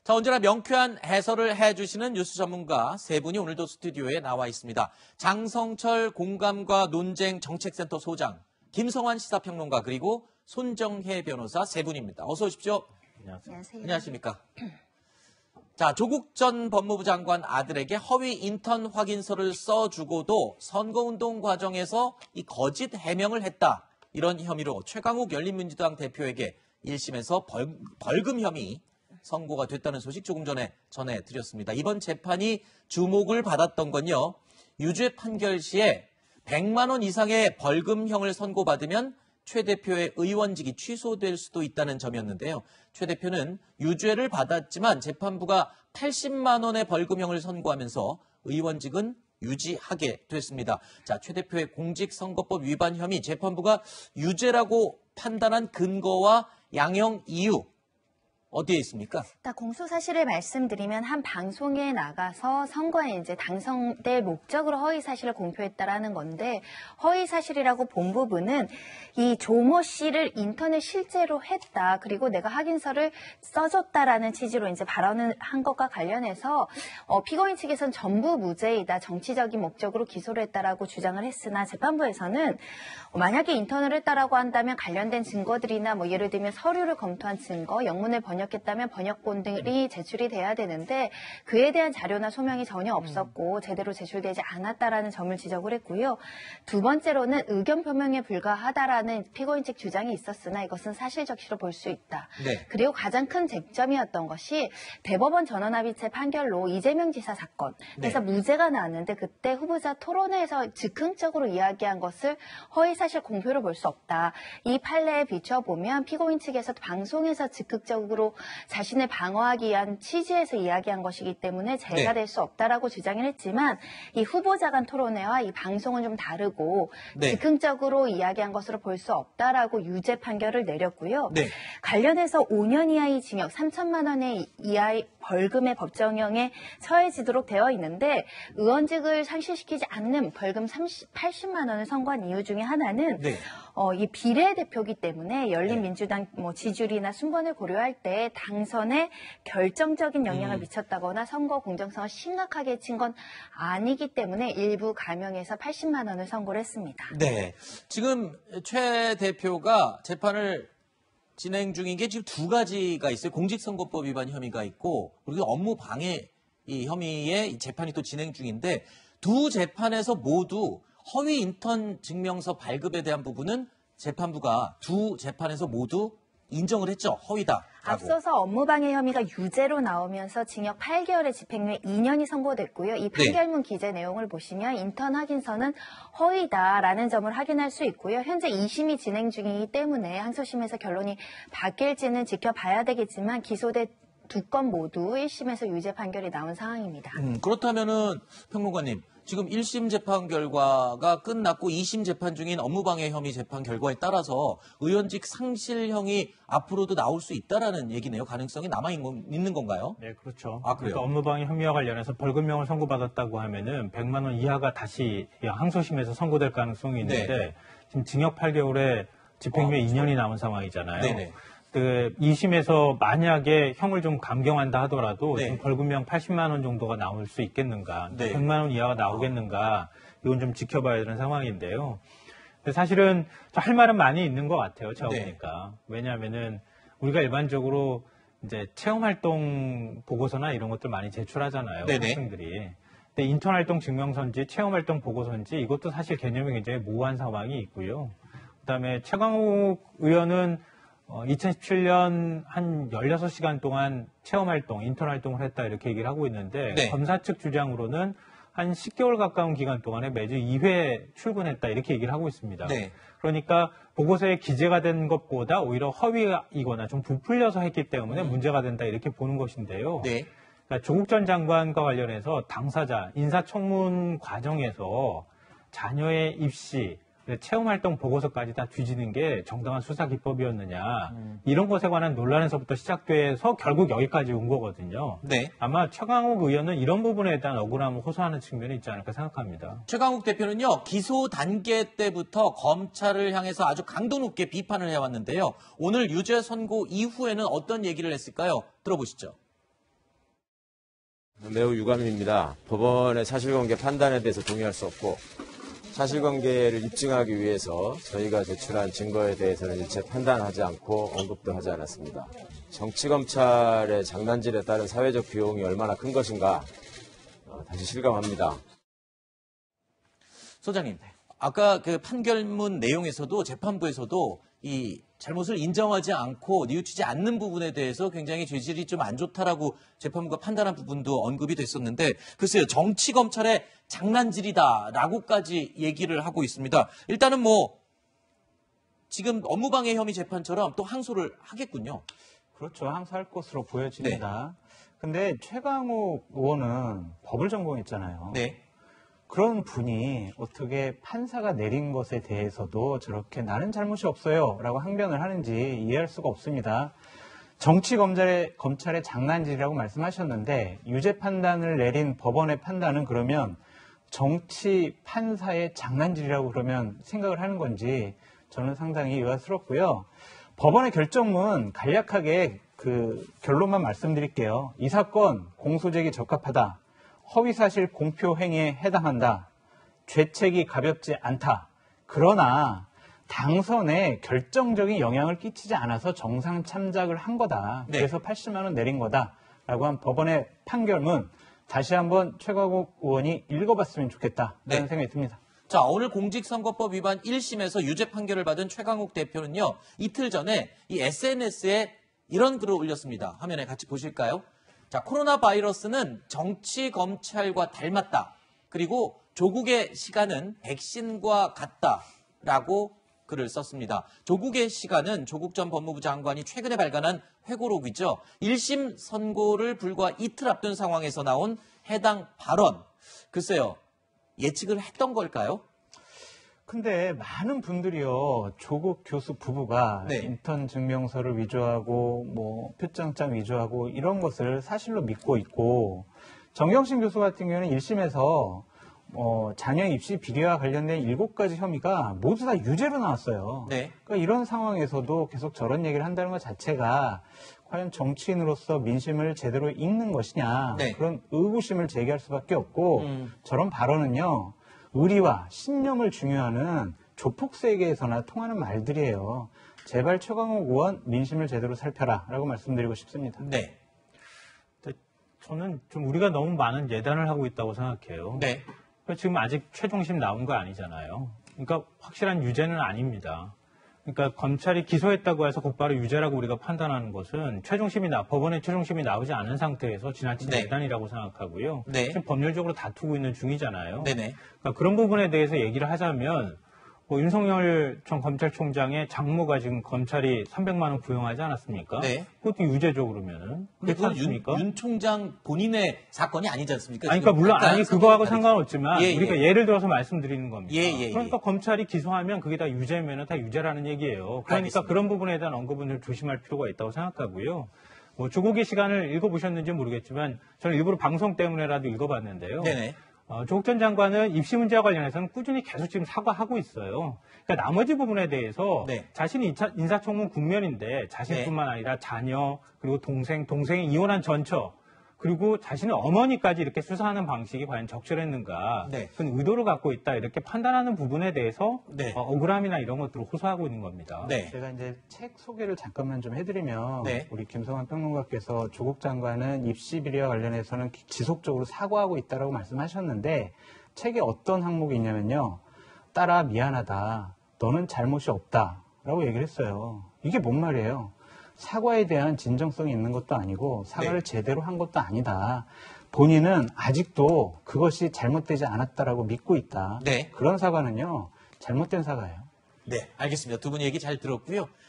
자, 언제나 명쾌한 해설을 해주시는 뉴스 전문가 세 분이 오늘도 스튜디오에 나와 있습니다. 장성철 공감과 논쟁 정책센터 소장, 김성환 시사평론가, 그리고 손정혜 변호사 세 분입니다. 어서 오십시오. 안녕하세요. 안녕하십니까. 자, 조국 전 법무부 장관 아들에게 허위 인턴 확인서를 써주고도 선거운동 과정에서 이 거짓 해명을 했다. 이런 혐의로 최강욱 열린민주당 대표에게 1심에서 벌금 혐의 선고가 됐다는 소식 조금 전에 전해드렸습니다. 이번 재판이 주목을 받았던 건요, 유죄 판결 시에 100만 원 이상의 벌금형을 선고받으면 최 대표의 의원직이 취소될 수도 있다는 점이었는데요. 최 대표는 유죄를 받았지만 재판부가 80만 원의 벌금형을 선고하면서 의원직은 유지하게 됐습니다. 자, 최 대표의 공직선거법 위반 혐의, 재판부가 유죄라고 판단한 근거와 양형 이유, 어디에 있습니까? 공소 사실을 말씀드리면 한 방송에 나가서 선거에 이제 당선될 목적으로 허위 사실을 공표했다라는 건데, 허위 사실이라고 본 부분은 이 조모 씨를 인턴을 실제로 했다, 그리고 내가 확인서를 써줬다라는 취지로 이제 발언을 한 것과 관련해서 피고인 측에서는 전부 무죄이다, 정치적인 목적으로 기소를 했다라고 주장을 했으나, 재판부에서는 만약에 인턴을 했다라고 한다면 관련된 증거들이나 뭐 예를 들면 서류를 검토한 증거, 영문을 번역했다면 번역본 등이 제출이 돼야 되는데 그에 대한 자료나 소명이 전혀 없었고 제대로 제출되지 않았다라는 점을 지적을 했고요. 두 번째로는 의견 표명에 불과하다라는 피고인 측 주장이 있었으나 이것은 사실적시로 볼 수 있다. 네. 그리고 가장 큰 쟁점이었던 것이 대법원 전원합의체 판결로 이재명 지사 사건, 그래서 무죄가 나왔는데 그때 후보자 토론회에서 즉흥적으로 이야기한 것을 허위사실 공표로 볼 수 없다. 이 판례에 비춰보면 피고인 측에서 방송에서 즉흥적으로 자신을 방어하기 위한 취지에서 이야기한 것이기 때문에 죄가 될 수 없다라고 주장을 했지만, 이 후보자 간 토론회와 이 방송은 좀 다르고 즉흥적으로 이야기한 것으로 볼 수 없다라고 유죄 판결을 내렸고요. 관련해서 5년 이하의 징역 3천만 원의 이하의 벌금의 법정형에 처해지도록 되어 있는데, 의원직을 상실시키지 않는 벌금 80만 원을 선고한 이유 중에 하나는 이 비례대표기 때문에 열린민주당 지지율이나 순번을 고려할 때 당선에 결정적인 영향을 미쳤다거나 선거 공정성을 심각하게 해친 건 아니기 때문에 일부 감형해서 80만 원을 선고를 했습니다. 네, 지금 최 대표가 재판을 진행 중인 게 지금 두 가지가 있어요. 공직선거법 위반 혐의가 있고, 그리고 업무 방해 이 혐의의 재판이 또 진행 중인데, 두 재판에서 모두 허위 인턴 증명서 발급에 대한 부분은 재판부가 두 재판에서 모두 인정을 했죠. 허위다. 앞서서 업무방해 혐의가 유죄로 나오면서 징역 8개월의 집행유예 2년이 선고됐고요. 이 판결문 기재 내용을 보시면 인턴 확인서는 허위다라는 점을 확인할 수 있고요. 현재 2심이 진행 중이기 때문에 항소심에서 결론이 바뀔지는 지켜봐야 되겠지만 기소된 두 건 모두 1심에서 유죄 판결이 나온 상황입니다. 그렇다면은 평론가님, 지금 1심 재판 결과가 끝났고 2심 재판 중인 업무방해 혐의 재판 결과에 따라서 의원직 상실형이 앞으로도 나올 수 있다라는 얘기네요. 가능성이 남아있는 건가요? 네, 그렇죠. 아, 그래요? 그러니까 업무방해 혐의와 관련해서 벌금형을 선고받았다고 하면은 100만 원 이하가 다시 항소심에서 선고될 가능성이 있는데 지금 징역 8개월에 집행유예 2년이 남은 상황이잖아요. 네네. 2심에서 만약에 형을 좀 감경한다 하더라도 지금 벌금형 80만 원 정도가 나올 수 있겠는가, 100만 원 이하가 나오겠는가, 이건 좀 지켜봐야 되는 상황인데요. 사실은 할 말은 많이 있는 것 같아요, 제가 보니까. 왜냐하면은 우리가 일반적으로 이제 체험활동 보고서나 이런 것들 많이 제출하잖아요, 학생들이. 근데 인턴활동 증명서인지 체험활동 보고서인지 이것도 사실 개념이 굉장히 모호한 상황이 있고요. 그다음에 최강욱 의원은 2017년 한 16시간 동안 체험활동, 인턴활동을 했다 이렇게 얘기를 하고 있는데 검사 측 주장으로는 한 10개월 가까운 기간 동안에 매주 2회 출근했다 이렇게 얘기를 하고 있습니다. 그러니까 보고서에 기재가 된 것보다 오히려 허위이거나 좀 부풀려서 했기 때문에 문제가 된다 이렇게 보는 것인데요. 그러니까 조국 전 장관과 관련해서 당사자, 인사청문 과정에서 자녀의 입시, 체험활동 보고서까지 다 뒤지는 게 정당한 수사 기법이었느냐, 이런 것에 관한 논란에서부터 시작돼서 결국 여기까지 온 거거든요. 아마 최강욱 의원은 이런 부분에 대한 억울함을 호소하는 측면이 있지 않을까 생각합니다. 최강욱 대표는요, 기소 단계 때부터 검찰을 향해서 아주 강도 높게 비판을 해왔는데요. 오늘 유죄 선고 이후에는 어떤 얘기를 했을까요? 들어보시죠. 매우 유감입니다. 법원의 사실관계 판단에 대해서 동의할 수 없고 사실관계를 입증하기 위해서 저희가 제출한 증거에 대해서는 일체 판단하지 않고 언급도 하지 않았습니다. 정치검찰의 장난질에 따른 사회적 비용이 얼마나 큰 것인가 다시 실감합니다. 소장님, 아까 그 판결문 내용에서도 재판부에서도 이 잘못을 인정하지 않고 뉘우치지 않는 부분에 대해서 굉장히 죄질이 좀 안 좋다라고 재판부가 판단한 부분도 언급이 됐었는데 글쎄요, 정치검찰의 장난질이다라고까지 얘기를 하고 있습니다. 일단은 뭐 지금 업무방해 혐의 재판처럼 또 항소를 하겠군요. 그렇죠. 항소할 것으로 보여집니다. 근데 최강욱 의원은 법을 전공했잖아요. 네. 그런 분이 어떻게 판사가 내린 것에 대해서도 저렇게 나는 잘못이 없어요 라고 항변을 하는지 이해할 수가 없습니다. 검찰의 장난질이라고 말씀하셨는데 유죄 판단을 내린 법원의 판단은 그러면 정치 판사의 장난질이라고 그러면 생각을 하는 건지 저는 상당히 의아스럽고요. 법원의 결정문 간략하게 그 결론만 말씀드릴게요. 이 사건 공소제기 적합하다. 허위사실 공표 행위에 해당한다. 죄책이 가볍지 않다. 그러나 당선에 결정적인 영향을 끼치지 않아서 정상 참작을 한 거다. 네. 그래서 80만 원 내린 거다라고 한 법원의 판결문 다시 한번 최강욱 의원이 읽어봤으면 좋겠다라는 네. 생각이 듭니다. 자, 오늘 공직선거법 위반 1심에서 유죄 판결을 받은 최강욱 대표는요, 이틀 전에 이 SNS에 이런 글을 올렸습니다. 화면에 같이 보실까요? 자, 코로나 바이러스는 정치 검찰과 닮았다. 그리고 조국의 시간은 백신과 같다라고 글을 썼습니다. 조국의 시간은 조국 전 법무부 장관이 최근에 발간한 회고록이죠. 1심 선고를 불과 이틀 앞둔 상황에서 나온 해당 발언. 글쎄요, 예측을 했던 걸까요? 근데 많은 분들이요, 조국 교수 부부가 네. 인턴 증명서를 위조하고 뭐 표창장 위조하고 이런 것을 사실로 믿고 있고, 정경심 교수 같은 경우는 1심에서 자녀 입시 비리와 관련된 7가지 혐의가 모두 다 유죄로 나왔어요. 네. 그러니까 이런 상황에서도 계속 저런 얘기를 한다는 것 자체가 과연 정치인으로서 민심을 제대로 읽는 것이냐, 네. 그런 의구심을 제기할 수밖에 없고, 저런 발언은요, 의리와 신념을 중요하는 조폭 세계에서나 통하는 말들이에요. 제발 최강욱 의원 민심을 제대로 살펴라 라고 말씀드리고 싶습니다. 네. 저는 좀 우리가 너무 많은 예단을 하고 있다고 생각해요. 네. 지금 아직 최종심 나온 거 아니잖아요. 그러니까 확실한 유죄는 아닙니다. 그러니까 검찰이 기소했다고 해서 곧바로 유죄라고 우리가 판단하는 것은 법원의 최종심이 나오지 않은 상태에서 지나친 네. 예단이라고 생각하고요. 네. 지금 법률적으로 다투고 있는 중이잖아요. 네네. 그러니까 그런 부분에 대해서 얘기를 하자면 윤석열 전 검찰총장의 장모가 지금 검찰이 300만 원 구형하지 않았습니까? 네. 그것도 유죄죠 그러면은. 그렇지 않습니까? 윤 총장 본인의 사건이 아니지 않습니까? 아니, 그러니까 물론 약간 그거하고 다르죠. 상관없지만 예, 우리가 예. 예를 들어서 말씀드리는 겁니다. 예. 그러니까 검찰이 기소하면 그게 다 유죄면 다 유죄라는 얘기예요. 그러니까 알겠습니다. 그런 부분에 대한 언급은 좀 조심할 필요가 있다고 생각하고요. 뭐 조국의 시간을 읽어보셨는지 모르겠지만 저는 일부러 방송 때문에라도 읽어봤는데요. 네네. 조국 전 장관은 입시 문제와 관련해서는 꾸준히 계속 지금 사과하고 있어요. 그러니까 나머지 부분에 대해서 네. 자신이 인사청문 국면인데 자신뿐만 아니라 자녀 그리고 동생이 이혼한 전처 그리고 자신의 어머니까지 이렇게 수사하는 방식이 과연 적절했는가 네. 그런 의도를 갖고 있다 이렇게 판단하는 부분에 대해서 네. 억울함이나 이런 것들을 호소하고 있는 겁니다. 네. 제가 이제 책 소개를 잠깐만 좀 해드리면 네. 우리 김성환 평론가께서 조국 장관은 입시 비리와 관련해서는 지속적으로 사과하고 있다라고 말씀하셨는데 책에 어떤 항목이 있냐면요. 딸아 미안하다. 너는 잘못이 없다라고 얘기를 했어요. 이게 뭔 말이에요? 사과에 대한 진정성이 있는 것도 아니고 사과를 네. 제대로 한 것도 아니다. 본인은 아직도 그것이 잘못되지 않았다라고 믿고 있다. 네. 그런 사과는요. 잘못된 사과예요. 네, 알겠습니다. 두 분 얘기 잘 들었고요.